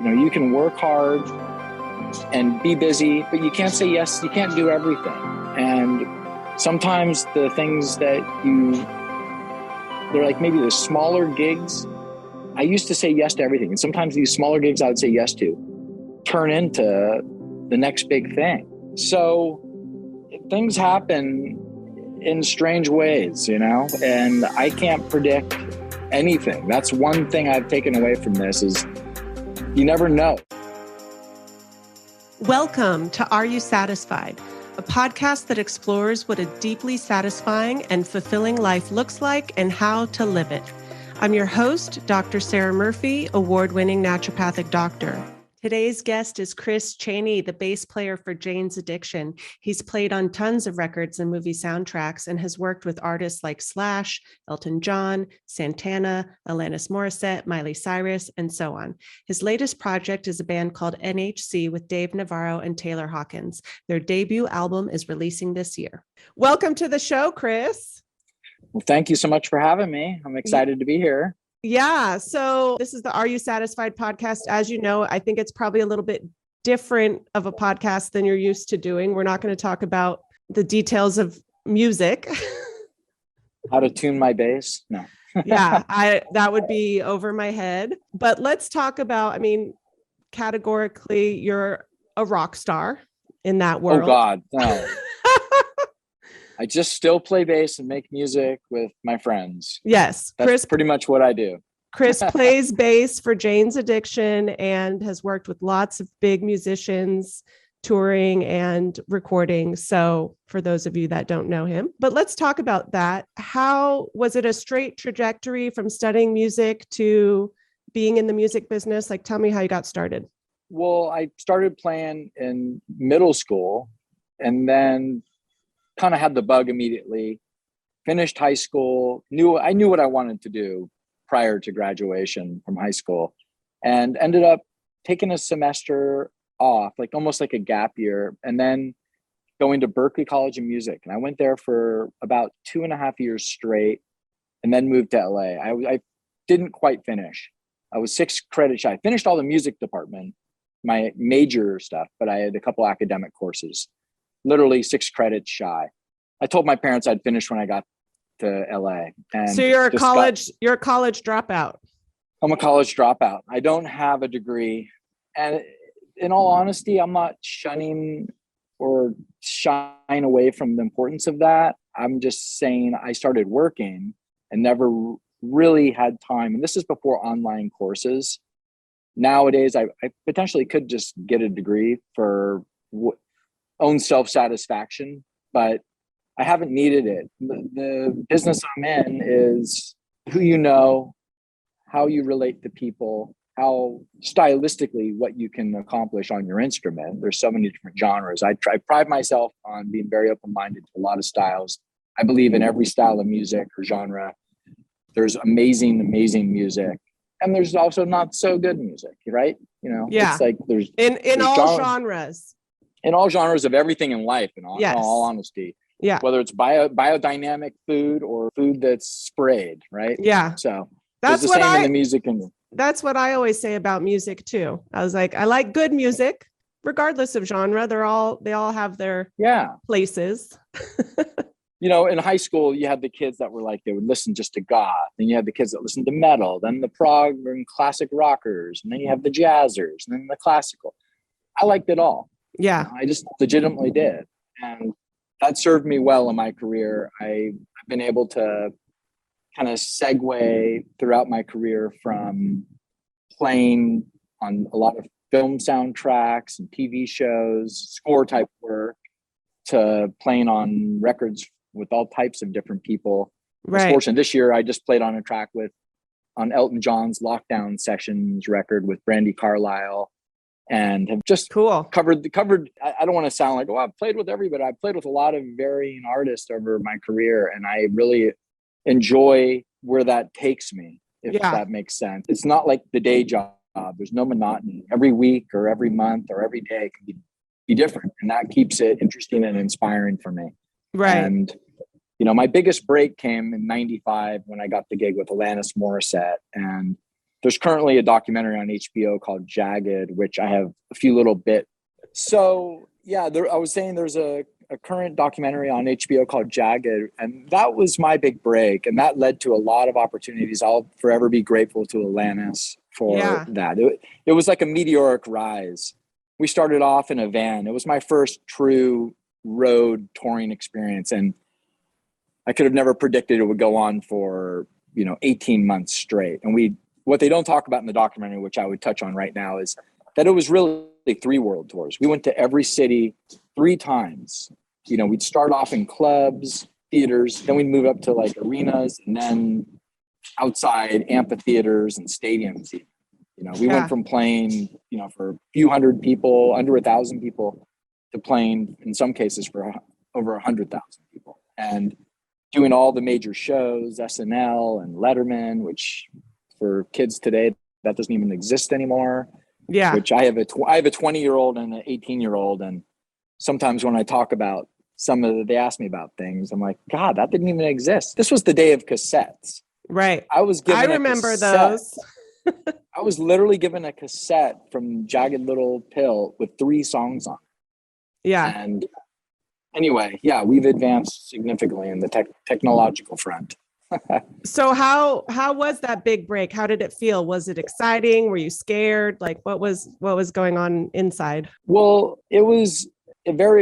You can work hard and be busy, but you can't say yes. You can't do everything. And sometimes the things that they're like maybe the smaller gigs. I used to say yes to everything. And sometimes these smaller gigs I would say yes to turn into the next big thing. So things happen in strange ways, and I can't predict anything. That's one thing I've taken away from this is you never know. Welcome to Are You Satisfied? A podcast that explores what a deeply satisfying and fulfilling life looks like and how to live it. I'm your host, Dr. Sarah Murphy, award-winning naturopathic doctor. Today's guest is Chaney, the bass player for Jane's Addiction. He's played on tons of records and movie soundtracks and has worked with artists like Slash, Elton John, Santana, Alanis Morissette, Miley Cyrus, and so on. His latest project is a band called NHC with Dave Navarro and Taylor Hawkins. Their debut album is releasing this year. Welcome to the show, Chris. Well, thank you so much for having me. I'm excited to be here. Yeah. So this is the Are You Satisfied podcast. As you know, I think it's probably a little bit different of a podcast than you're used to doing. We're not going to talk about the details of music. How to tune my bass? No. Yeah, that would be over my head. But let's talk about, categorically, you're a rock star in that world. Oh, God, no. I just still play bass and make music with my friends. Yes. That's pretty much what I do. Chris plays bass for Jane's Addiction and has worked with lots of big musicians touring and recording. So for those of you that don't know him, but let's talk about that. How was it a straight trajectory from studying music to being in the music business? Like, tell me how you got started. Well, I started playing in middle school and then kind of had the bug immediately, finished high school, I knew what I wanted to do prior to graduation from high school, and ended up taking a semester off, like almost like a gap year, and then going to Berklee College of Music. And I went there for about 2.5 years straight and then moved to LA. I didn't quite finish. I was 6 credits shy. I finished all the music department, my major stuff, but I had a couple academic courses. Literally 6 credits shy. I told my parents I'd finish when I got to LA. And so you're a college dropout. I'm a college dropout. I don't have a degree. And in all honesty, I'm not shunning or shying away from the importance of that. I'm just saying I started working and never really had time. And this is before online courses. Nowadays, I potentially could just get a degree for own self-satisfaction, but I haven't needed it. The business I'm in is who you know, how you relate to people, how stylistically what you can accomplish on your instrument. There's so many different genres. I pride myself on being very open-minded to a lot of styles. I believe in every style of music or genre. There's amazing, amazing music. And there's also not so good music, right? Yeah. It's like there's all genres. In all genres of everything in life, in all honesty. Yeah. Whether it's biodynamic food or food that's sprayed, right? Yeah. So that's the same in the music. That's what I always say about music too. I was like, I like good music, regardless of genre. They all have their places. In high school, you had the kids that were like, they would listen just to goth. Then you had the kids that listened to metal, then the prog and classic rockers, and then you have the jazzers, and then the classical. I liked it all. Yeah. I just legitimately did. And that served me well in my career. I've been able to kind of segue throughout my career from playing on a lot of film soundtracks and TV shows, score type work, to playing on records with all types of different people. Right. I was fortunate this year, I just played on a track on Elton John's Lockdown Sessions record with Brandi Carlile. And have just covered. I don't want to sound like, I've played with everybody. I've played with a lot of varying artists over my career, and I really enjoy where that takes me, if that makes sense. It's not like the day job. There's no monotony. Every week or every month or every day can be different, and that keeps it interesting and inspiring for me. Right. And my biggest break came in '95 when I got the gig with Alanis Morissette, and there's currently a documentary on HBO called Jagged, which I have a few little bit. So yeah, I was saying there's a current documentary on HBO called Jagged, and that was my big break, and that led to a lot of opportunities. I'll forever be grateful to Atlantis for that. It was like a meteoric rise. We started off in a van. It was my first true road touring experience, and I could have never predicted it would go on for 18 months straight. And what they don't talk about in the documentary, which I would touch on right now, is that it was really 3 world tours. We went to every city 3 times. We'd start off in clubs, theaters, then we'd move up to like arenas, and then outside amphitheaters and stadiums. We went from playing, for a few hundred people, under 1,000 people, to playing in some cases for over 100,000 people, and doing all the major shows, SNL and Letterman, which for kids today, that doesn't even exist anymore. Yeah. Which I have a 20-year-old and an 18-year-old. And sometimes when I talk about they ask me about things, I'm like, God, that didn't even exist. This was the day of cassettes. Right. I remember those. I was literally given a cassette from Jagged Little Pill with 3 songs on it. Yeah. And anyway, yeah, we've advanced significantly in the technological front. So how was that big break? How did it feel? Was it exciting? Were you scared? Like what was going on inside? Well, it was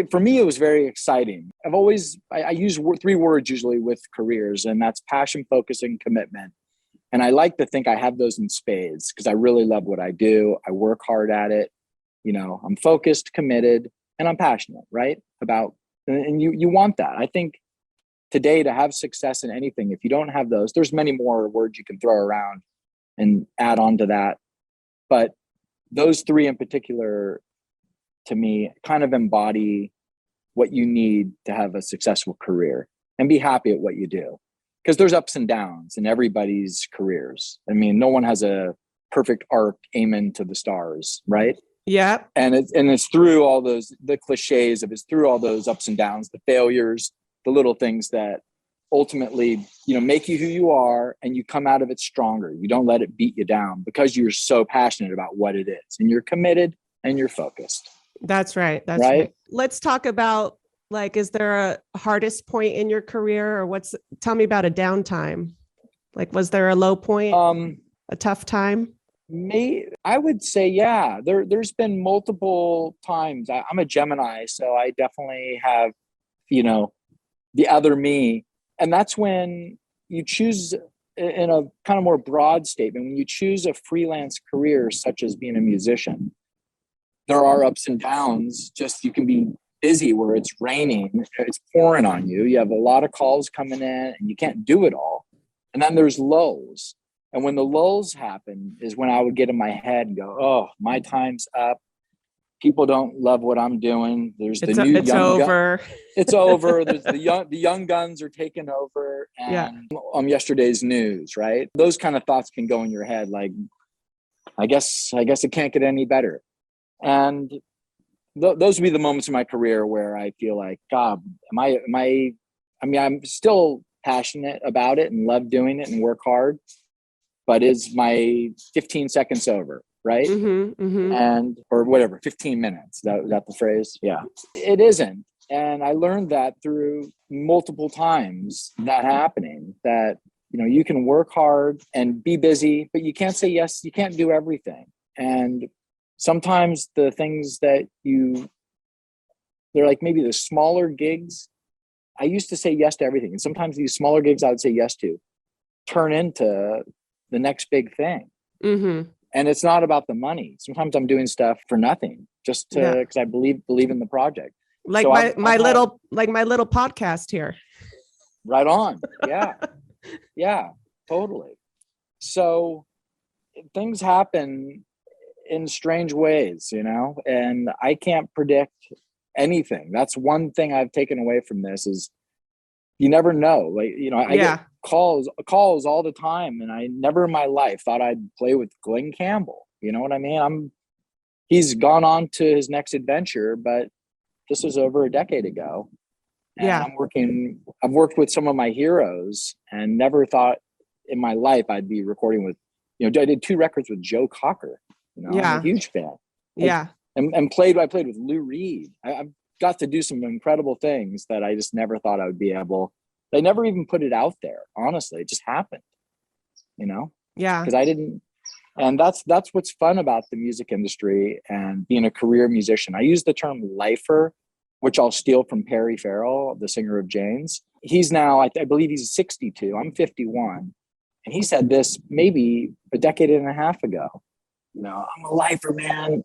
for me, it was very exciting. I use 3 words usually with careers, and that's passion, focus, and commitment. And I like to think I have those in spades because I really love what I do. I work hard at it. I'm focused, committed, and I'm passionate, right? And you want that. I think today, to have success in anything, if you don't have those, there's many more words you can throw around and add on to that. But those 3 in particular, to me, kind of embody what you need to have a successful career and be happy at what you do. Because there's ups and downs in everybody's careers. I mean, no one has a perfect arc aiming to the stars, right? Yeah. And it's through all the cliches it's through all those ups and downs, the failures, the little things that ultimately, make you who you are, and you come out of it stronger. You don't let it beat you down because you're so passionate about what it is, and you're committed and you're focused. That's right. That's right. Let's talk about, like, is there a hardest point in your career, or tell me about a downtime? Like, was there a low point, a tough time? I would say, yeah, there's been multiple times. I'm a Gemini, so I definitely have, the other me. And that's when you choose, in a kind of more broad statement, when you choose a freelance career, such as being a musician, there are ups and downs. Just, you can be busy where it's raining, it's pouring on you. You have a lot of calls coming in and you can't do it all. And then there's lulls. And when the lulls happen is when I would get in my head and go, oh, my time's up. People don't love what I'm doing. There's the new it's over. It's over. There's the young guns are taking over, and yesterday's news, right? Those kind of thoughts can go in your head. Like, I guess it can't get any better. And those would be the moments in my career where I feel like, God, I mean, I'm still passionate about it and love doing it and work hard, but is my 15 seconds over? Right. Mm-hmm, mm-hmm. And, or whatever, 15 minutes. Is that the phrase? Yeah, it isn't. And I learned that through multiple times that happening, that, you can work hard and be busy, but you can't say yes. You can't do everything. And sometimes the things that they're like maybe the smaller gigs. I used to say yes to everything. And sometimes these smaller gigs I would say yes to turn into the next big thing. Mm-hmm. And it's not about the money. Sometimes I'm doing stuff for nothing, just because I believe in the project. Like so my little podcast here. Right on. Yeah. Yeah, totally. So things happen in strange ways, and I can't predict anything. That's one thing I've taken away from this is you never know. Like, I get calls all the time, and I never in my life thought I'd play with Glenn Campbell. You know what I mean? He's gone on to his next adventure, but this was over a decade ago. And I've worked with some of my heroes and never thought in my life I'd be recording with I did 2 records with Joe Cocker. I'm Yeah. a huge fan. Yeah. And I played with Lou Reed. I've got to do some incredible things that I just never thought I would be able. They never even put it out there. Honestly, it just happened, Yeah. because I didn't. And that's what's fun about the music industry and being a career musician. I use the term lifer, which I'll steal from Perry Farrell, the singer of Jane's. He's now, I believe he's 62. I'm 51. And he said this maybe a decade and a half ago. I'm a lifer, man.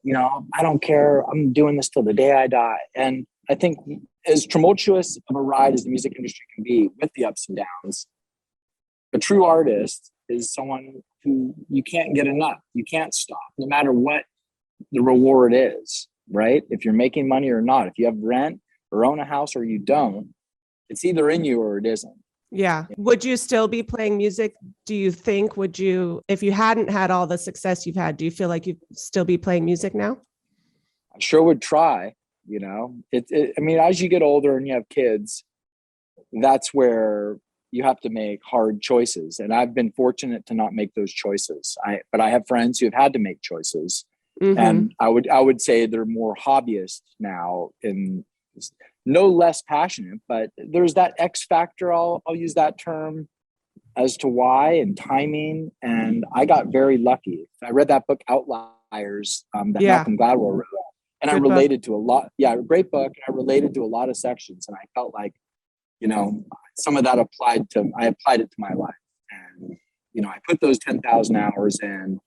I don't care. I'm doing this till the day I die. And I think as tumultuous of a ride as the music industry can be with the ups and downs, a true artist is someone who you can't get enough. You can't stop, no matter what the reward is, right? If you're making money or not, if you have rent or own a house or you don't, it's either in you or it isn't. Yeah. Would you still be playing music? Do you think, if you hadn't had all the success you've had, do you feel like you'd still be playing music now? I sure would try, I mean, as you get older and you have kids, that's where you have to make hard choices. And I've been fortunate to not make those choices. But I have friends who have had to make choices. Mm-hmm. And I would say they're more hobbyists now, and no less passionate, but there's that X factor. I'll use that term as to why, and timing. And I got very lucky. I read that book Outliers that Malcolm Gladwell wrote, and I related to a lot. Yeah, great book. And I related to a lot of sections, and I felt like, some of that I applied it to my life. And, I put those 10,000 hours in,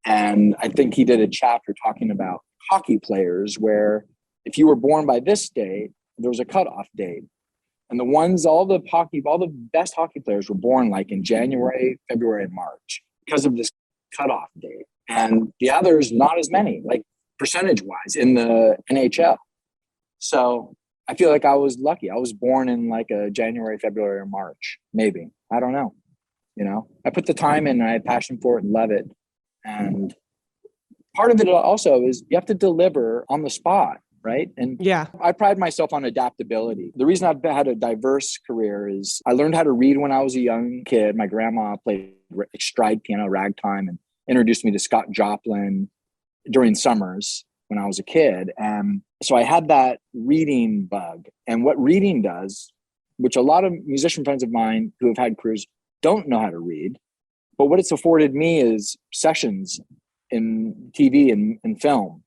and I think he did a chapter talking about hockey players where if you were born by this date, there was a cutoff date. And all the best hockey players were born like in January, February, and March because of this cutoff date. And the others, not as many, like percentage wise in the NHL. So I feel like I was lucky. I was born in like a January, February, or March, maybe. I don't know. I put the time in and I had passion for it and love it. And part of it also is you have to deliver on the spot, right? And I pride myself on adaptability. The reason I've had a diverse career is I learned how to read when I was a young kid. My grandma played stride piano, ragtime, and introduced me to Scott Joplin during summers when I was a kid. And so I had that reading bug. And what reading does, which a lot of musician friends of mine who have had careers don't know how to read, but what it's afforded me is sessions in TV and film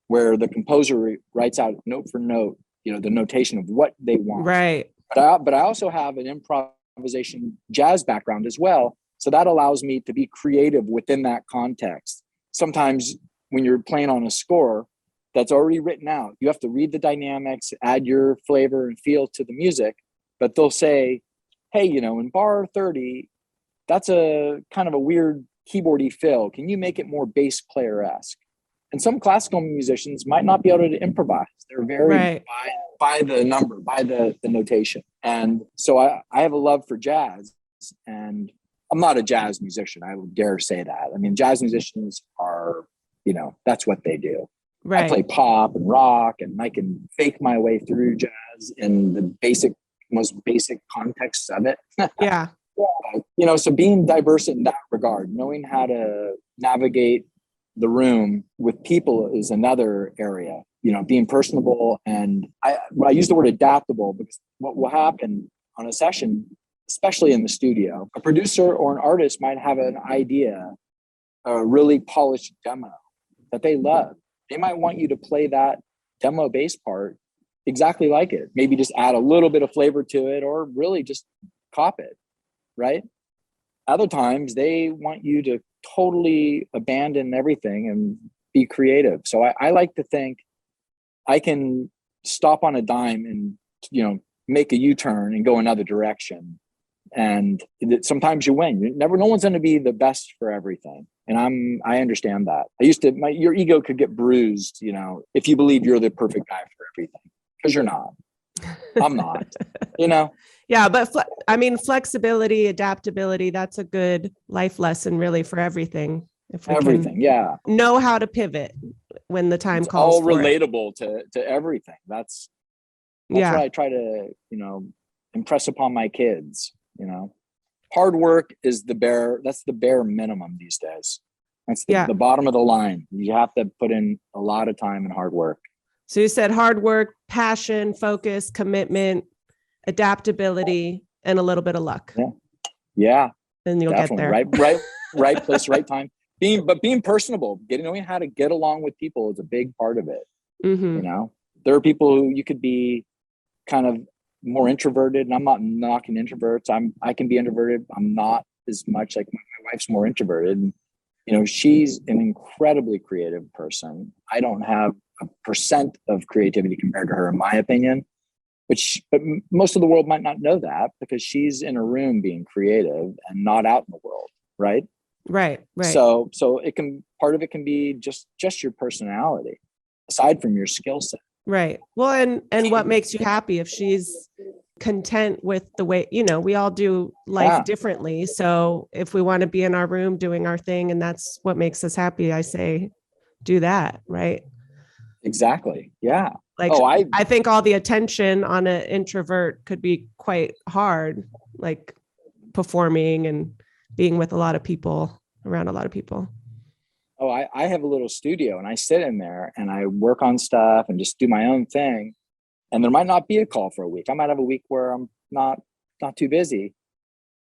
where the composer writes out note for note, the notation of what they want. Right. But I also have an improvisation jazz background as well. So that allows me to be creative within that context. Sometimes when you're playing on a score that's already written out, you have to read the dynamics, add your flavor and feel to the music, but they'll say, hey, in bar 30, that's a kind of a weird keyboardy fill. Can you make it more bass player-esque? And some classical musicians might not be able to improvise. They're very by the number, by the notation. And so I have a love for jazz, and I'm not a jazz musician. I would dare say that. I mean, jazz musicians are, that's what they do. Right. I play pop and rock, and I can fake my way through jazz in the most basic contexts of it. Yeah. So being diverse in that regard, knowing how to navigate the room with people is another area, being personable. And I use the word adaptable because what will happen on a session, especially in the studio, a producer or an artist might have an idea, a really polished demo that they love. They might want you to play that demo bass part exactly like it. Maybe just add a little bit of flavor to it, or really just cop it, right? Other times they want you to totally abandon everything and be creative. So I like to think I can stop on a dime and, make a U-turn and go another direction. And sometimes you win. No one's going to be the best for everything. And I understand that. Your ego could get bruised, if you believe you're the perfect guy for everything, because you're not. I'm not, Yeah. But flexibility, adaptability, that's a good life lesson really for everything. If we everything. Yeah. Know how to pivot when the time it's calls all for relatable to everything. That's what I try to, impress upon my kids, hard work is that's the bare minimum these days. That's Yeah. the bottom of the line. You have to put in a lot of time and hard work. So you said hard work, passion, focus, commitment, adaptability, and a little bit of luck. Yeah. And you'll Definitely. get there. Right place, right time. Being personable, knowing how to get along with people is a big part of it. Mm-hmm. You know, there are people who you could be kind of more introverted, and I'm not knocking introverts. I can be introverted. I'm not as much, like my wife's more introverted. And, you know, she's an incredibly creative person. I don't have a percent of creativity compared to her, in my opinion. But most of the world might not know that because she's in a room being creative and not out in the world, right? Right. So part of it can be just your personality, aside from your skill set. Right. Well, and what makes you happy? If she's content with the way, you know, we all do life differently. So if we want to be in our room doing our thing and that's what makes us happy, I say, do that. Right. Exactly. Yeah. Like, I think all the attention on an introvert could be quite hard, like performing and being with a lot of people, around a lot of people. Oh, I have a little studio and I sit in there and I work on stuff and just do my own thing. And there might not be a call for a week. I might have a week where I'm not too busy.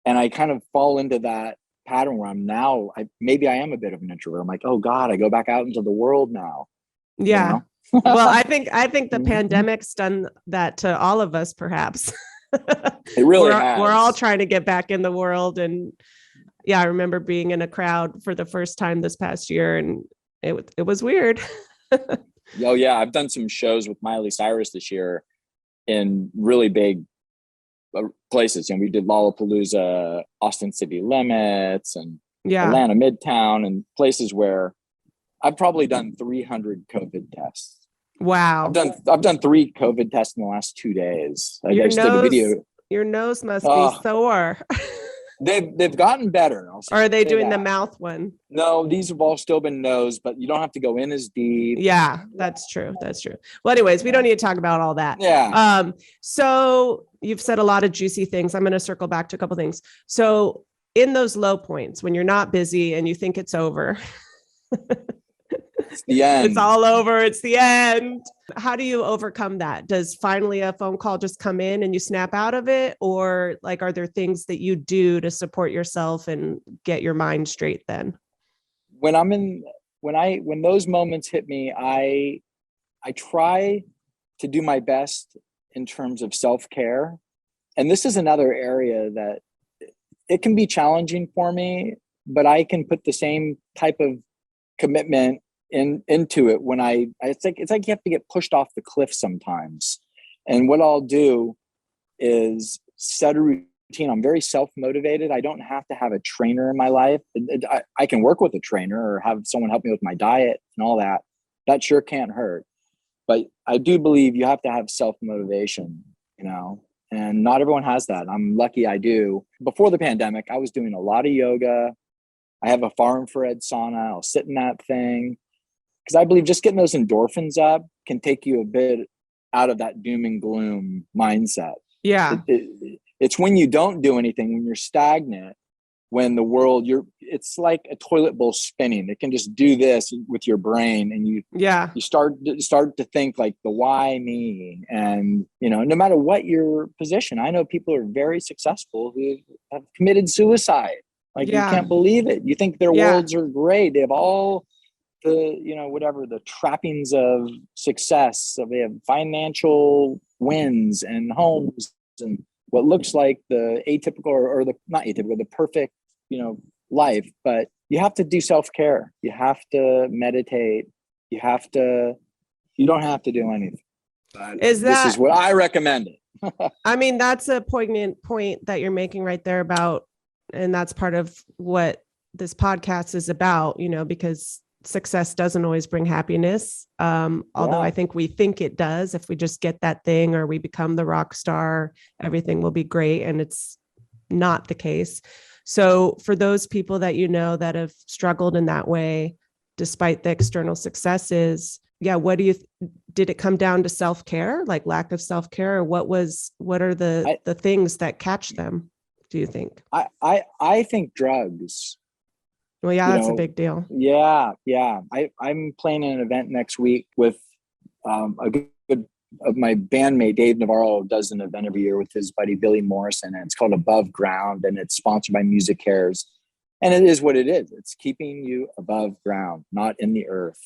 And I kind of fall into that pattern where maybe I am a bit of an introvert. I'm like, oh God, I go back out into the world now. Yeah. You know? Well, I think the pandemic's done that to all of us, perhaps. It really has. We're all trying to get back in the world. And yeah, I remember being in a crowd for the first time this past year and it was weird. Oh yeah. I've done some shows with Miley Cyrus this year in really big places. And we did Lollapalooza, Austin City Limits, and Atlanta Midtown, and places where I've probably done 300 COVID tests. Wow. I've done 3 COVID tests in the last 2 days. I just did a video. Your nose must be sore. They've gotten better. Or are they doing the mouth one? No, these have all still been nose, but you don't have to go in as deep. Yeah, that's true. Well, anyways, we don't need to talk about all that. Yeah. So you've said a lot of juicy things. I'm going to circle back to a couple things. So in those low points, when you're not busy and you think it's over, it's the end. It's all over. It's the end. How do you overcome that? Does finally a phone call just come in and you snap out of it? Or like, are there things that you do to support yourself and get your mind straight then? When those moments hit me, I try to do my best in terms of self-care. And this is another area that it can be challenging for me, but I can put the same type of commitment into it when it's like you have to get pushed off the cliff sometimes. And what I'll do is set a routine. I'm very self-motivated. I don't have to have a trainer in my life. I can work with a trainer or have someone help me with my diet and all that. That sure can't hurt. But I do believe you have to have self-motivation, you know, and not everyone has that. I'm lucky I do. Before the pandemic, I was doing a lot of yoga. I have a far infrared sauna. I'll sit in that thing. Because I believe just getting those endorphins up can take you a bit out of that doom and gloom mindset. Yeah. It's when you don't do anything, when you're stagnant, when the world, it's like a toilet bowl spinning. It can just do this with your brain, and you start to think like the why me, and you know, no matter what your position. I know people who are very successful who have committed suicide. Like you can't believe it. You think their worlds are great. They have all the, you know, whatever the trappings of success. So they have financial wins and homes and what looks like the atypical or the not atypical, the perfect, you know, life. But you have to do self-care. You have to meditate. You don't have to do anything. This is what I recommend it. I mean, that's a poignant point that you're making right there about, and that's part of what this podcast is about, you know, because success doesn't always bring happiness. Although I think we think it does. If we just get that thing or we become the rock star, everything will be great. And it's not the case. So for those people that, you know, that have struggled in that way, despite the external successes, did it come down to self-care, like lack of self-care, or what are the things that catch them? do you think? I think drugs. Well, yeah, that's a big deal. Yeah. I'm playing an event next week with a good of my bandmate Dave Navarro does an event every year with his buddy Billy Morrison, and it's called Above Ground, and it's sponsored by Music Cares. And it is what it is. It's keeping you above ground, not in the earth,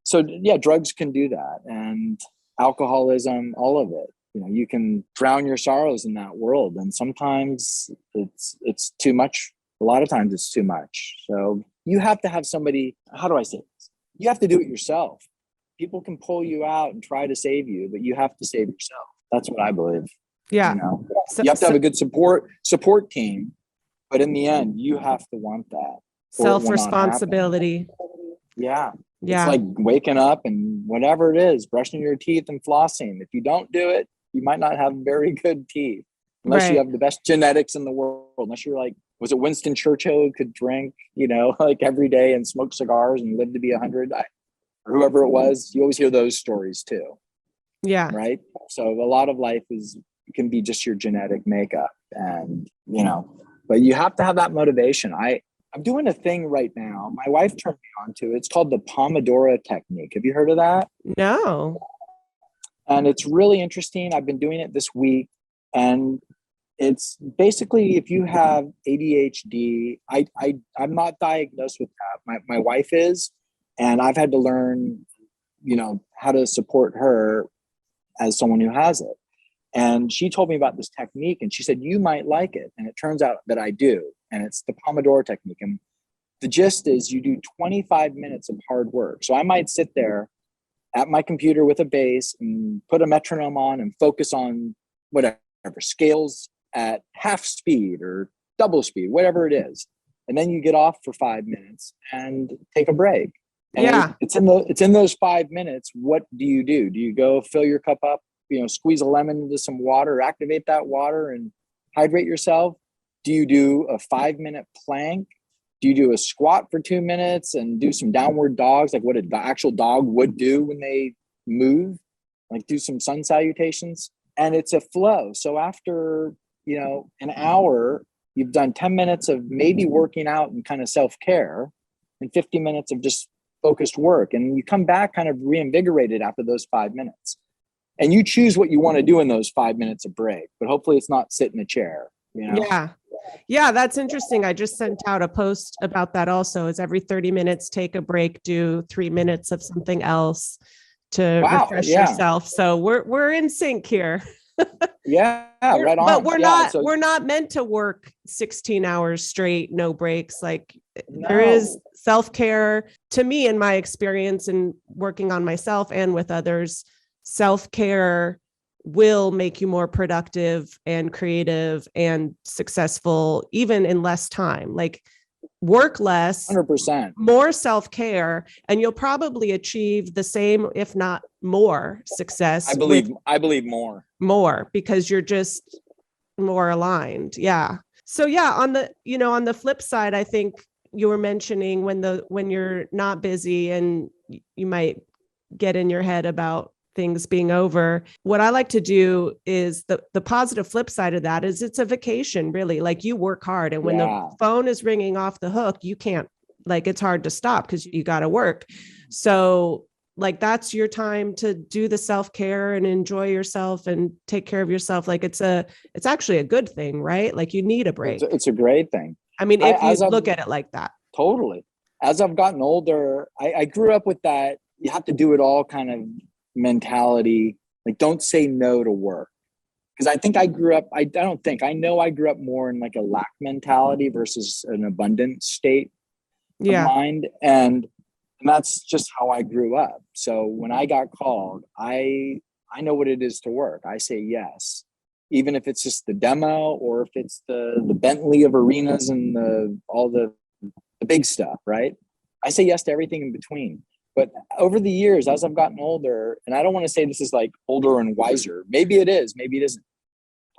So yeah, drugs can do that, and alcoholism, all of it. You can drown your sorrows in that world, and sometimes it's too much. A lot of times it's too much. So you have to have somebody. How do I say this? You have to do it yourself. People can pull you out and try to save you, but you have to save yourself. That's what I believe. Yeah. You have to have a good support team, but in the end, you have to want that. Self-responsibility. Yeah. Yeah. It's like waking up and whatever it is, brushing your teeth and flossing. If you don't do it, you might not have very good teeth unless you have the best genetics in the world. Unless you're like, was it Winston Churchill who could drink, like every day and smoke cigars and live to be 100? Or whoever it was, you always hear those stories too. Yeah. Right. So a lot of life can be just your genetic makeup, and, but you have to have that motivation. I'm doing a thing right now. My wife turned me on to it. It's called the Pomodoro technique. Have you heard of that? No. And it's really interesting. I've been doing it this week, and it's basically, if you have ADHD, I'm not diagnosed with that. My wife is, and I've had to learn, how to support her as someone who has it. And she told me about this technique, and she said, you might like it. And it turns out that I do. And it's the Pomodoro technique. And the gist is you do 25 minutes of hard work. So I might sit there at my computer with a bass and put a metronome on and focus on whatever scales at half speed or double speed, whatever it is. And then you get off for 5 minutes and take a break. And it's in those 5 minutes. What do? Do you go fill your cup up, squeeze a lemon into some water, activate that water and hydrate yourself? Do you do a 5-minute plank? Do you do a squat for 2 minutes and do some downward dogs, like what the actual dog would do when they move, like do some sun salutations? And it's a flow. So after, an hour, you've done 10 minutes of maybe working out and kind of self-care and 50 minutes of just focused work. And you come back kind of reinvigorated after those 5 minutes. And you choose what you want to do in those 5 minutes of break, but hopefully it's not sit in a chair. Yeah, that's interesting. I just sent out a post about that also. Is every 30 minutes, take a break, do 3 minutes of something else to refresh yourself. So we're in sync here. Right on. But we're not meant to work 16 hours straight, no breaks. Like there is self-care. To me, in my experience in working on myself and with others, self-care will make you more productive and creative and successful, even in less time. Like work less, 100%, more self-care, and you'll probably achieve the same, if not more success. I believe more because you're just more aligned. Yeah. So on the flip side, I think you were mentioning when you're not busy and you might get in your head about things being over. What I like to do is the positive flip side of that is it's a vacation, really. Like you work hard, and when the phone is ringing off the hook, you can't, like, it's hard to stop because you got to work. So like that's your time to do the self-care and enjoy yourself and take care of yourself. Like it's actually a good thing, right? Like you need a break. It's a great thing. I mean, if you look at it like that. Totally. As I've gotten older, I grew up with that. You have to do it all kind of mentality. Like don't say no to work. Because I think I grew up, I know I grew up more in like a lack mentality versus an abundant state of mind. And that's just how I grew up. So when I got called, I know what it is to work. I say yes, even if it's just the demo or if it's the Bentley of arenas and all the big stuff, right? I say yes to everything in between. But over the years, as I've gotten older, and I don't want to say this is like older and wiser. Maybe it is, maybe it isn't.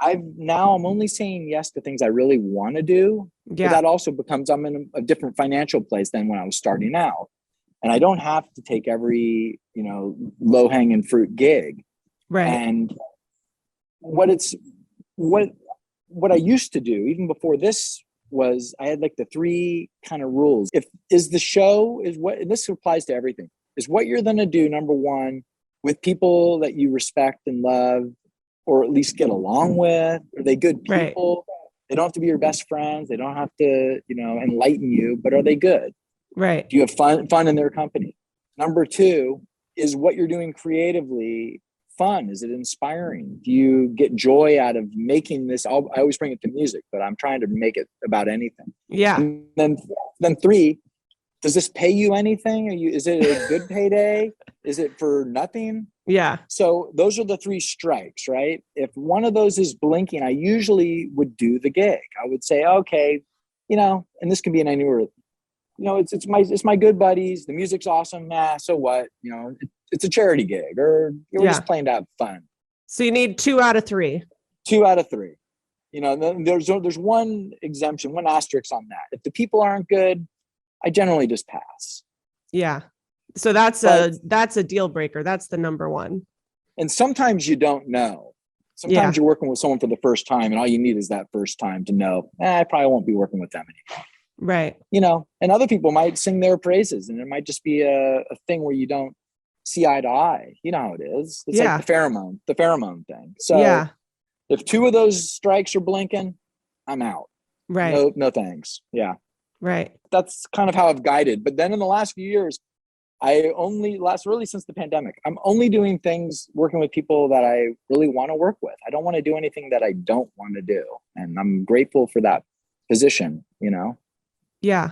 I'm only saying yes to things I really want to do. Yeah. But that also becomes, I'm in a different financial place than when I was starting out. And I don't have to take every, low hanging fruit gig. Right. And what what I used to do, even before this, was I had like the three kind of rules. If is the show is what, and this applies to everything, is what you're going to do, number one, with people that you respect and love, or at least get along with. Are they good Right. people? They don't have to be your best friends. They don't have to, enlighten you, but are they good? Right. Do you have fun in their company? Number two, is what you're doing creatively fun? Is it inspiring? Do you get joy out of making this? I always bring it to music, but I'm trying to make it about anything. Yeah. And then three, does this pay you anything? Is it a good payday? Is it for nothing? Yeah. So those are the three strikes, right? If one of those is blinking, I usually would do the gig. I would say, okay, and this can be an anywhere. It's my good buddies. The music's awesome. So what? It's a charity gig, or we're just playing to have fun. So you need 2 out of 3. 2 out of 3. There's one exemption, one asterisk on that. If the people aren't good, I generally just pass. Yeah. So that's a deal breaker. That's the number one. And sometimes you don't know. Sometimes you're working with someone for the first time, and all you need is that first time to know, I probably won't be working with them anymore. Right. And other people might sing their praises, and it might just be a thing where you don't see eye to eye. You know how it is. It's like the pheromone thing. So if 2 of those strikes are blinking, I'm out. Right. No thanks. Yeah. Right. That's kind of how I've guided. But then in the last few years, really since the pandemic, I'm only doing things working with people that I really want to work with. I don't want to do anything that I don't want to do. And I'm grateful for that position, Yeah.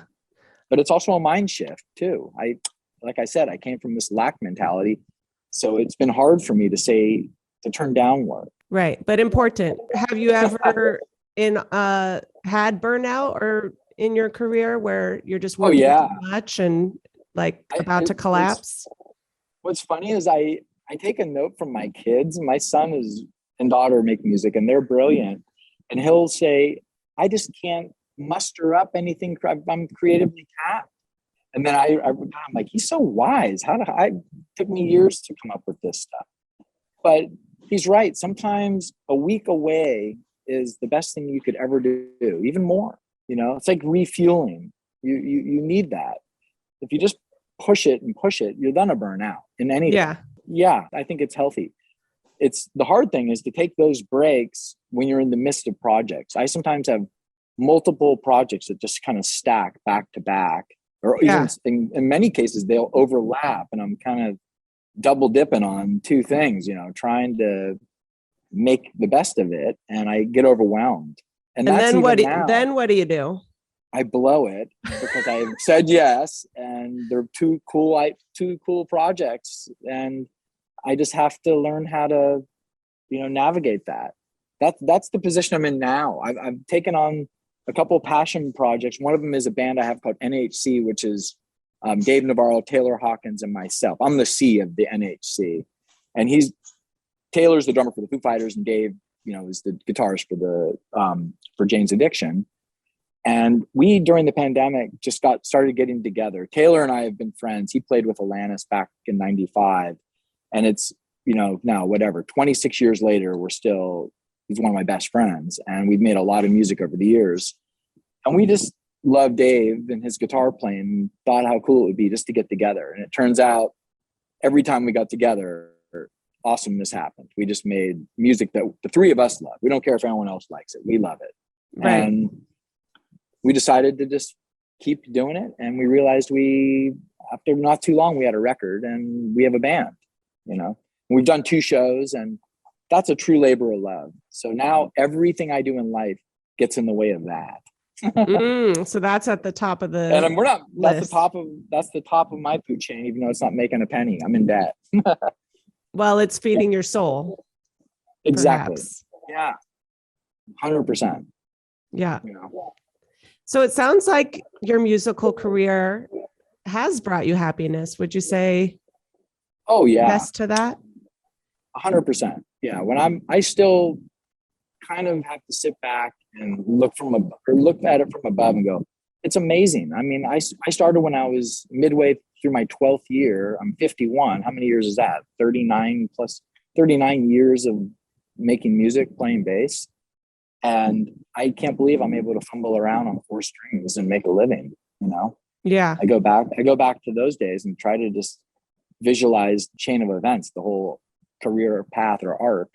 But it's also a mind shift too. Like I said, I came from this lack mentality. So it's been hard for me to turn down work. Right. But important. Have you ever had burnout or in your career where you're just working too much and about to collapse? What's funny is I take a note from my kids. My son and daughter make music, and they're brilliant. And he'll say, I just can't muster up anything. I'm creatively tapped. And then I'm like, he's so wise. It took me years to come up with this stuff. But he's right. Sometimes a week away is the best thing you could ever do, even more. It's like refueling. You need that. If you just push it, you're gonna burn out in anything. Yeah, I think it's healthy. It's the hard thing is to take those breaks when you're in the midst of projects. I sometimes have multiple projects that just kind of stack back to back, or even in many cases they'll overlap, and I'm kind of double dipping on 2 things, trying to make the best of it, and I get overwhelmed. And then what do you do? I blow it because I've said yes, and they're two cool projects, and I just have to learn how to, navigate that. That's the position I'm in now. I've taken on a couple of passion projects. One of them is a band I have called NHC, which is Dave Navarro, Taylor Hawkins, and myself. I'm the C of the NHC, and Taylor's the drummer for the Foo Fighters, and Dave, is the guitarist for Jane's Addiction. And we, during the pandemic, just started getting together. Taylor and I have been friends. He played with Alanis back in 95. And it's, now 26 years later, he's one of my best friends. And we've made a lot of music over the years. And we just love Dave and his guitar playing, and thought how cool it would be just to get together. And it turns out every time we got together, awesomeness happened. We just made music that the 3 of us love. We don't care if anyone else likes it. We love it. Right. And we decided to just keep doing it. And we realized after not too long, we had a record and we have a band, we've done 2 shows, and that's a true labor of love. So now everything I do in life gets in the way of that. So that's at the top of the and we're not, list. That's the top of my food chain, even though it's not making a penny. I'm in debt. Well, it's feeding your soul. Exactly. Perhaps. Yeah. 100%. Yeah. So it sounds like your musical career has brought you happiness. Would you say? Oh yeah. Yes to that. 100%. Yeah. I still kind of have to sit back and look at it from above and go, it's amazing. I mean, I started when I was midway through my 12th year. I'm 51. How many years is that? 39 years of making music, playing bass. And I can't believe I'm able to fumble around on four strings and make a living, you know? Yeah. I go back to those days and try to just visualize chain of events, the whole career path or arc.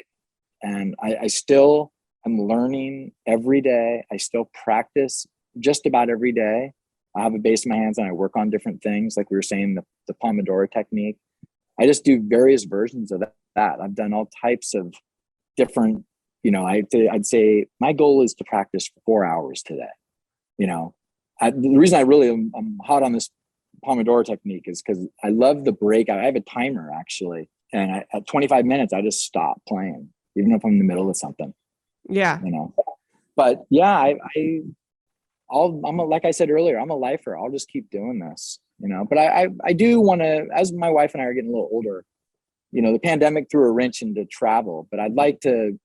And I still am learning every day. I still practice just about every day. I have a bass in my hands and I work on different things. Like we were saying, the Pomodoro technique. I just do various versions of that. I've done all types of different, I'd say my goal is to practice for 4 hours today. The reason I really I'm hot on this Pomodoro technique is because I love the break. I have a timer actually. And at 25 minutes, I just stop playing, even if I'm in the middle of something. Yeah. But yeah, like I said earlier, I'm a lifer. I'll just keep doing this, but I do want to, as my wife and I are getting a little older, the pandemic threw a wrench into travel, but I'd like to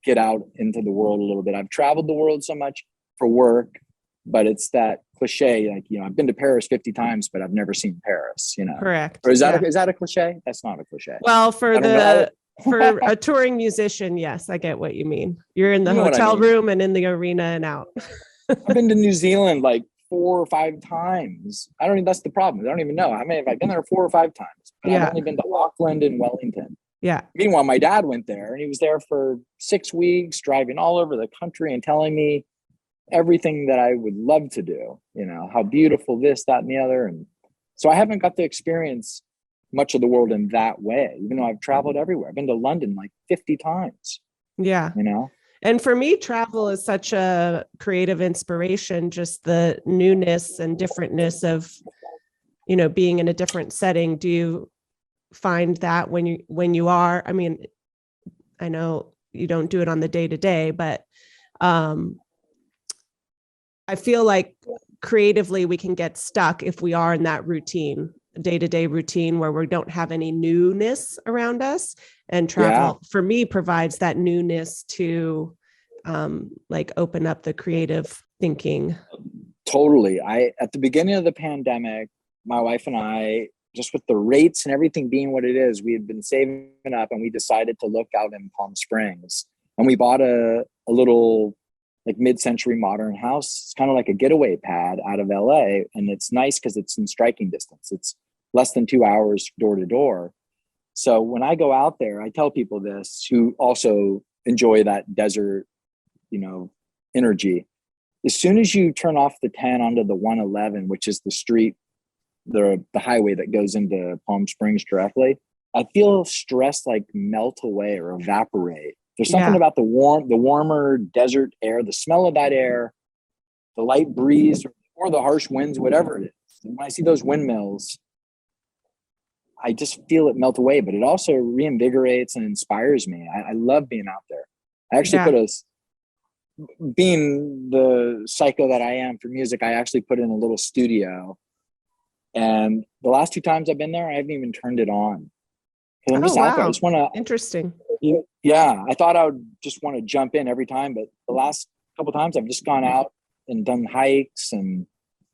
get out into the world a little bit. I've traveled the world so much for work, but it's that cliche, like, I've been to Paris 50 times, but I've never seen Paris, Correct. Or is that a cliche? That's not a cliche. Well, for a touring musician, yes, I get what you mean. You're in the hotel room and in the arena and out. I've been to New Zealand like 4 or 5 times. That's the problem. I don't even know how many. I've been there 4 or 5 times, but I've only been to Auckland and Wellington. Yeah. Meanwhile, my dad went there and he was there for 6 weeks, driving all over the country and telling me everything that I would love to do, how beautiful this, that, and the other. And so I haven't got to experience much of the world in that way, even though I've traveled everywhere. I've been to London like 50 times. Yeah. And for me, travel is such a creative inspiration, just the newness and differentness of, being in a different setting. Do you find that when you are, I mean, I know you don't do it on the day to day, but I feel like creatively we can get stuck if we are in that routine, day-to-day routine where we don't have any newness around us, and travel for me provides that newness to open up the creative thinking. Totally. At the beginning of the pandemic, my wife and I, just with the rates and everything being what it is, we had been saving up and we decided to look out in Palm Springs, and we bought a little like mid-century modern house. It's kind of like a getaway pad out of LA. And it's nice because it's in striking distance. It's less than 2 hours door to door. So when I go out there, I tell people this who also enjoy that desert, energy. As soon as you turn off the 10 onto the 111, which is the street, the highway that goes into Palm Springs directly, I feel stress like melt away or evaporate. There's something about the warmer desert air, the smell of that air, the light breeze or the harsh winds, whatever it is. And when I see those windmills, I just feel it melt away, but it also reinvigorates and inspires me. I love being out there. I actually being the psycho that I am for music, I actually put in a little studio. And the last 2 times I've been there, I haven't even turned it on. I'm just out there. I just want to. Interesting. Yeah, I thought I would just want to jump in every time, but the last couple of times I've just gone out and done hikes and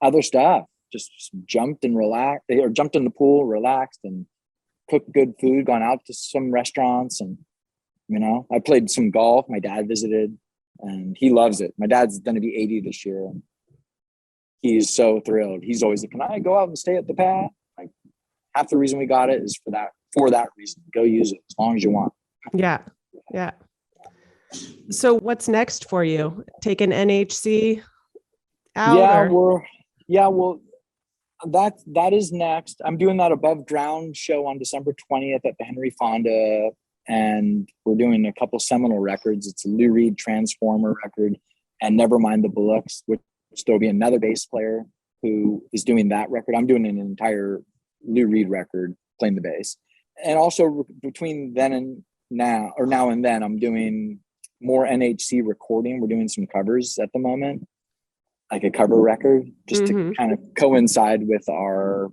other stuff. Just jumped and relaxed, or jumped in the pool, relaxed, and cooked good food. Gone out to some restaurants, and I played some golf. My dad visited, and he loves it. My dad's going to be 80 this year, and he's so thrilled. He's always like, "Can I go out and stay at the pad?" Like, half the reason we got it is for that reason. Go use it as long as you want. Yeah. Yeah. So what's next for you? Take an NHC out? Well, that is next. I'm doing that Above Ground show on December 20th at the Henry Fonda, and we're doing a couple seminal records. It's a Lou Reed Transformer record and Nevermind the Bullocks, which there'll be another bass player who is doing that record. I'm doing an entire Lou Reed record, playing the bass. And also between then and now and then, I'm doing more NHC recording. We're doing some covers at the moment, like a cover record, just to kind of coincide with our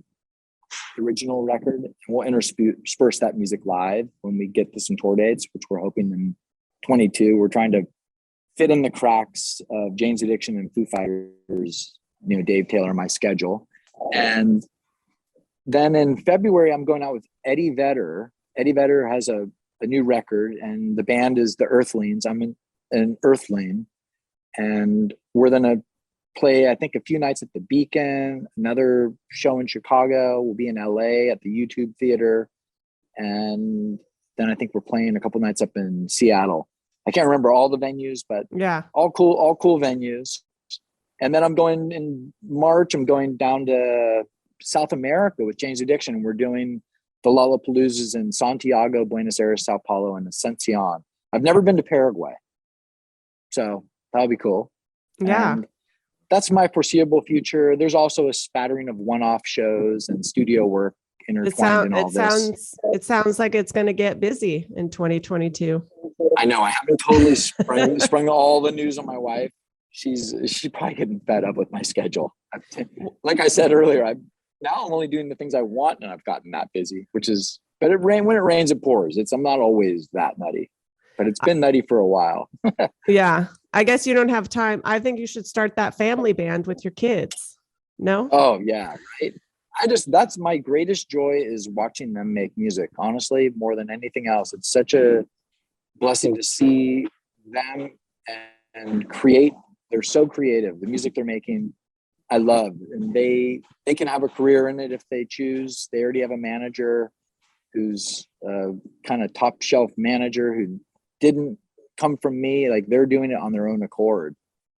original record. And we'll intersperse that music live when we get to some tour dates, which we're hoping in 22. We're trying to fit in the cracks of Jane's Addiction and Foo Fighters, Dave Taylor, my schedule. And then in February, I'm going out with Eddie Vedder. Eddie Vedder has a new record, and the band is the Earthlings. I'm an Earthling. And we're going to play, I think, a few nights at the Beacon, another show in Chicago. We'll be in LA at the YouTube Theater. And then I think we're playing a couple nights up in Seattle. I can't remember all the venues, but Yeah. all cool venues. And then I'm going in March, I'm going down to South America with Jane's Addiction. And we're doing the Lollapaloozas in Santiago, Buenos Aires, Sao Paulo, and Ascension. I've never been to Paraguay. So that'll be cool. Yeah. And that's my foreseeable future. There's also a spattering of one-off shows and studio work intertwined in all this. It sounds like it's going to get busy in 2022. I know. I haven't totally sprung all the news on my wife. She's probably getting fed up with my schedule. Like I said earlier, I'm only doing the things I want, and I've gotten that busy, but when it rains, it pours. I'm not always that nutty, but it's been nutty for a while. Yeah. I guess you don't have time. I think you should start that family band with your kids. No? Oh yeah. Right. That's my greatest joy, is watching them make music. Honestly, more than anything else, it's such a blessing to see them and create. They're so creative. The music they're making, I love, and they can have a career in it if they choose. They already have a manager who's a kind of top shelf manager who didn't come from me. Like, they're doing it on their own accord,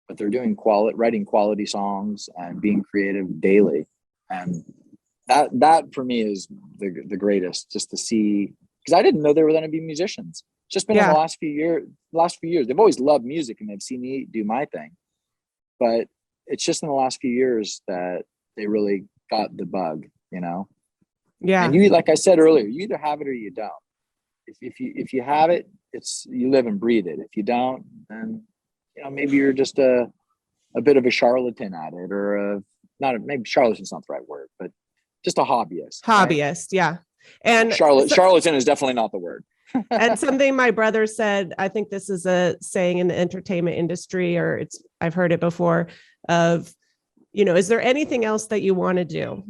but they're doing writing quality songs and being creative daily. And that for me is the greatest, just to see, because I didn't know they were going to be musicians. It's just been in the last few years. They've always loved music and they've seen me do my thing, but it's just in the last few years that they really got the bug, you know? Yeah. And you, like I said earlier, you either have it or you don't. If you have it, you live and breathe it. If you don't, then, you know, maybe you're just a bit of a charlatan at it, or maybe charlatan's not the right word, but just a hobbyist. Right? Yeah. And charlatan is definitely not the word. And something my brother said, I think this is a saying in the entertainment industry, or I've heard it before, of, you know, is there anything else that you want to do?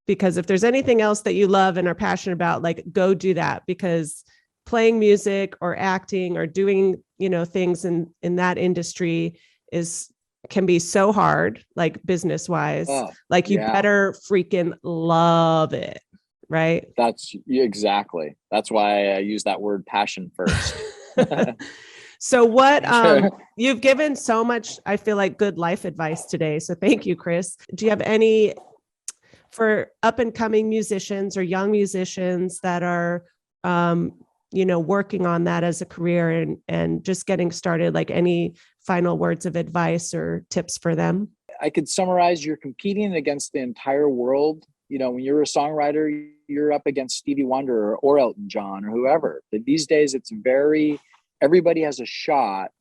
Because if there's anything else that you love and are passionate about, like, go do that, because playing music or acting or doing, you know, things in that industry can be so hard, like business wise. Like, you better freaking love it. Right. That's exactly. That's why I use that word passion first. So you've given so much, I feel like, good life advice today. So thank you, Chris. Do you have any for up and coming musicians or young musicians that are, you know, working on that as a career and just getting started, like, any final words of advice or tips for them? I could summarize: you're competing against the entire world. You know, when you're a songwriter, you're up against Stevie Wonder or Elton John or whoever. But these days, everybody has a shot.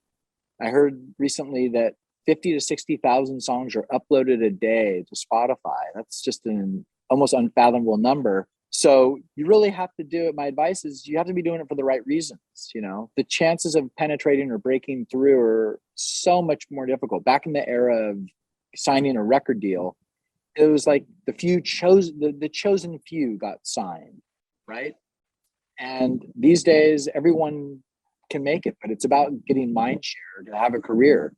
I heard recently that 50 to 60,000 songs are uploaded a day to Spotify. That's just an almost unfathomable number. So you really have to do it. My advice is you have to be doing it for the right reasons. You know, the chances of penetrating or breaking through are so much more difficult. Back in the era of signing a record deal, it was like the chosen few got signed, right? And these days, everyone can make it, but it's about getting mind share to have a career.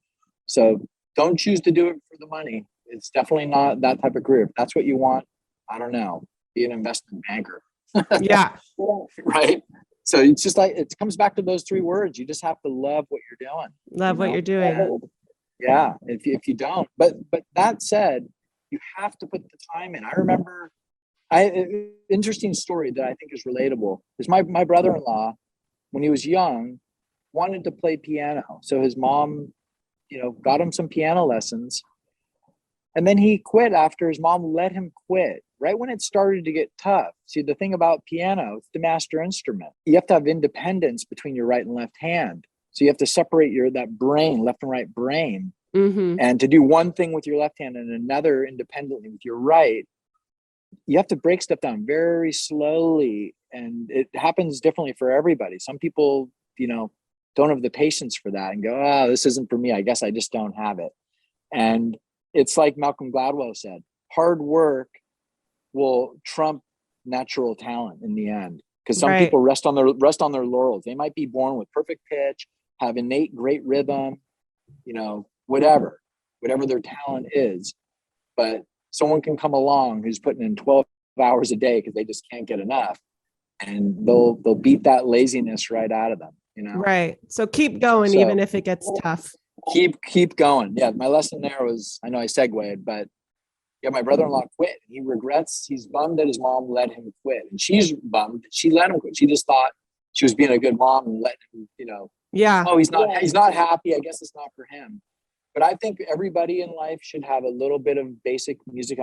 So don't choose to do it for the money. It's definitely not that type of career. If that's what you want, I don't know, be an investment banker. Yeah. Right. So it's just like, it comes back to those three words. You just have to love what you're doing. Love what you're doing. Yeah. If you don't, but that said, you have to put the time in. I remember interesting story that I think is relatable is my brother-in-law, when he was young, wanted to play piano. So his mom, you know, got him some piano lessons. And then he quit after his mom let him quit, right when it started to get tough. See, the thing about piano, it's the master instrument. You have to have independence between your right and left hand. So you have to separate that brain, left and right brain. Mm-hmm. And to do one thing with your left hand and another independently with your right, you have to break stuff down very slowly. And it happens differently for everybody. Some people, you know, don't have the patience for that and go, oh, this isn't for me. I guess I just don't have it. And it's like Malcolm Gladwell said, hard work will trump natural talent in the end. Because some people rest on their laurels. They might be born with perfect pitch, have innate great rhythm, you know, whatever their talent is. But someone can come along who's putting in 12 hours a day because they just can't get enough, and they'll beat that laziness right out of them, Right. So keep going, even if it gets tough. Keep going. Yeah. My lesson there was, I know I segued, but yeah, my brother-in-law quit. He's bummed that his mom let him quit. And she's bummed that she let him quit. She just thought she was being a good mom and let him, Yeah. Oh, he's not happy. I guess it's not for him. But I think everybody in life should have a little bit of basic music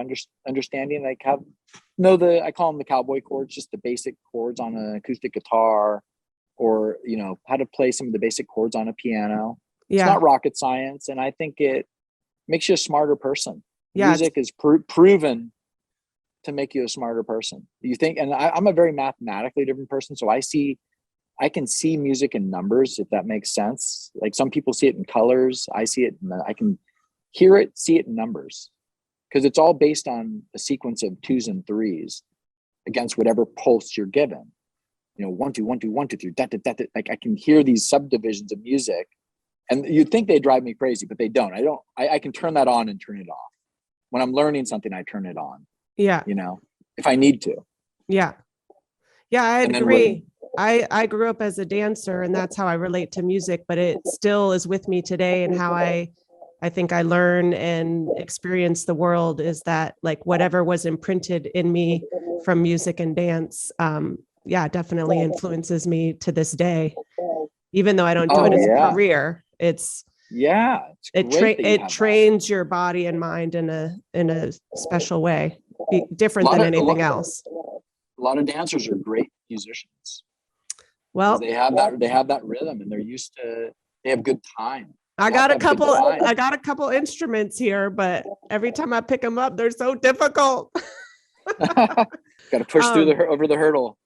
understanding. Like I call them the cowboy chords, just the basic chords on an acoustic guitar, or, how to play some of the basic chords on a piano. Yeah. It's not rocket science. And I think it makes you a smarter person. Yeah, music is proven to make you a smarter person. You think, and I'm a very mathematically different person. So I can see music in numbers, if that makes sense. Like some people see it in colors. I see it, I can hear it, see it in numbers, because it's all based on a sequence of 2s and 3s against whatever pulse you're given. 1 2 1 2 1 2 3. Like I can hear these subdivisions of music, and you'd think they drive me crazy, but they don't. I can turn that on and turn it off. When I'm learning something, I turn it on. Yeah. If I need to. Yeah. Yeah, I agree. I grew up as a dancer, and that's how I relate to music, but it still is with me today. And how I think I learn and experience the world is that, like, whatever was imprinted in me from music and dance, definitely influences me to this day. Even though I don't do it as a career, it trains your body and mind in a special way, different than anything else. A lot of dancers are great musicians. Well, they have that rhythm, and they have good time. I got a couple instruments here, but every time I pick them up, they're so difficult. Got to push over the hurdle.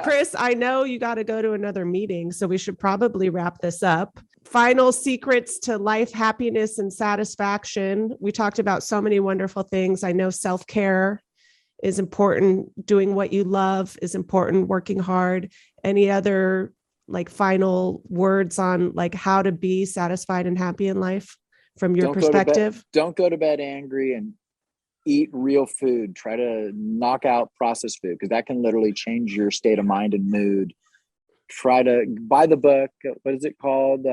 Chris, I know you got to go to another meeting, so we should probably wrap this up. Final secrets to life, happiness, and satisfaction. We talked about so many wonderful things. I know self-care is important. Doing what you love is important. Working hard. Any other final words on how to be satisfied and happy in life from your perspective? Don't go to bed angry, and eat real food. Try to knock out processed food, because that can literally change your state of mind and mood. Try to buy the book. What is it called?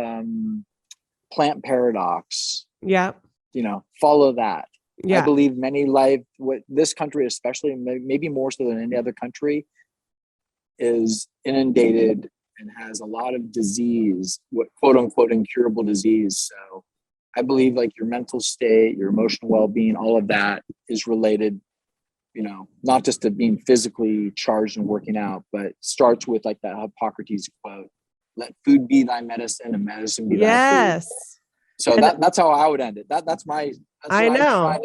Plant Paradox. Yeah. Follow that. Yeah. I believe this country, especially, maybe more so than any other country, is inundated and has a lot of disease, what quote unquote incurable disease. So I believe your mental state, your emotional well-being, all of that is related, not just to being physically charged and working out, but starts with that Hippocrates quote, "Let food be thy medicine and medicine be thy food." So that's how I would end it. That's I know.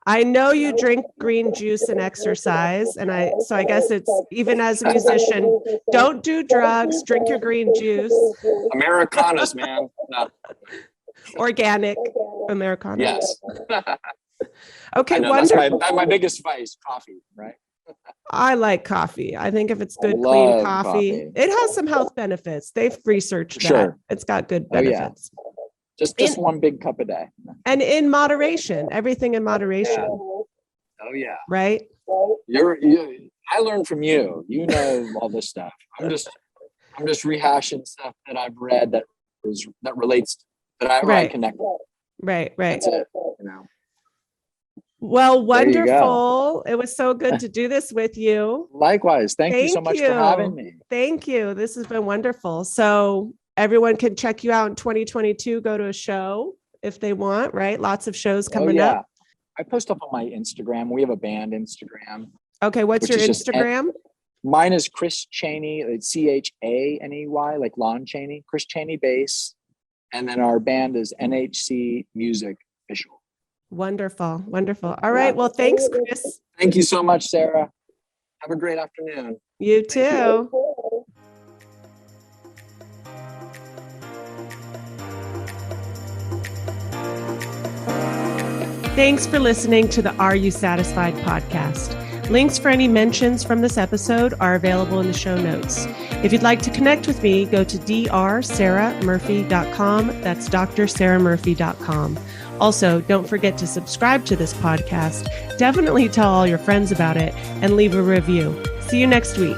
I know you drink green juice and exercise. So I guess it's, even as a musician, don't do drugs, drink your green juice. Americanas, man. No. Organic Americana. Yes. Okay, wonderful. That's my biggest vice, coffee, right? I like coffee. I think if it's good, clean coffee, it has some health benefits. They've researched that. Sure. It's got good benefits. Oh, yeah. Just one big cup a day. And in moderation, everything in moderation. Oh yeah. Right? I learned from you. You know all this stuff. I'm just rehashing stuff that I've read that relates, that I connect with. Right. That's it. Well, wonderful. It was so good to do this with you. Likewise. Thank you so much for having me. Thank you. This has been wonderful. So everyone can check you out in 2022. Go to a show if they want, right? Lots of shows coming up. I post up on my Instagram. We have a band Instagram. Okay. What's your Instagram? Mine is Chris Chaney. It's Chaney, like Lon Chaney. Chris Chaney bass. And then our band is NHC Music Official. Wonderful. Wonderful. All right. Well, thanks, Chris. Thank you so much, Sarah. Have a great afternoon. You too. Thanks for listening to the Are You Satisfied podcast. Links for any mentions from this episode are available in the show notes. If you'd like to connect with me, go to drsarahmurphy.com. That's drsarahmurphy.com. Also, don't forget to subscribe to this podcast. Definitely tell all your friends about it and leave a review. See you next week.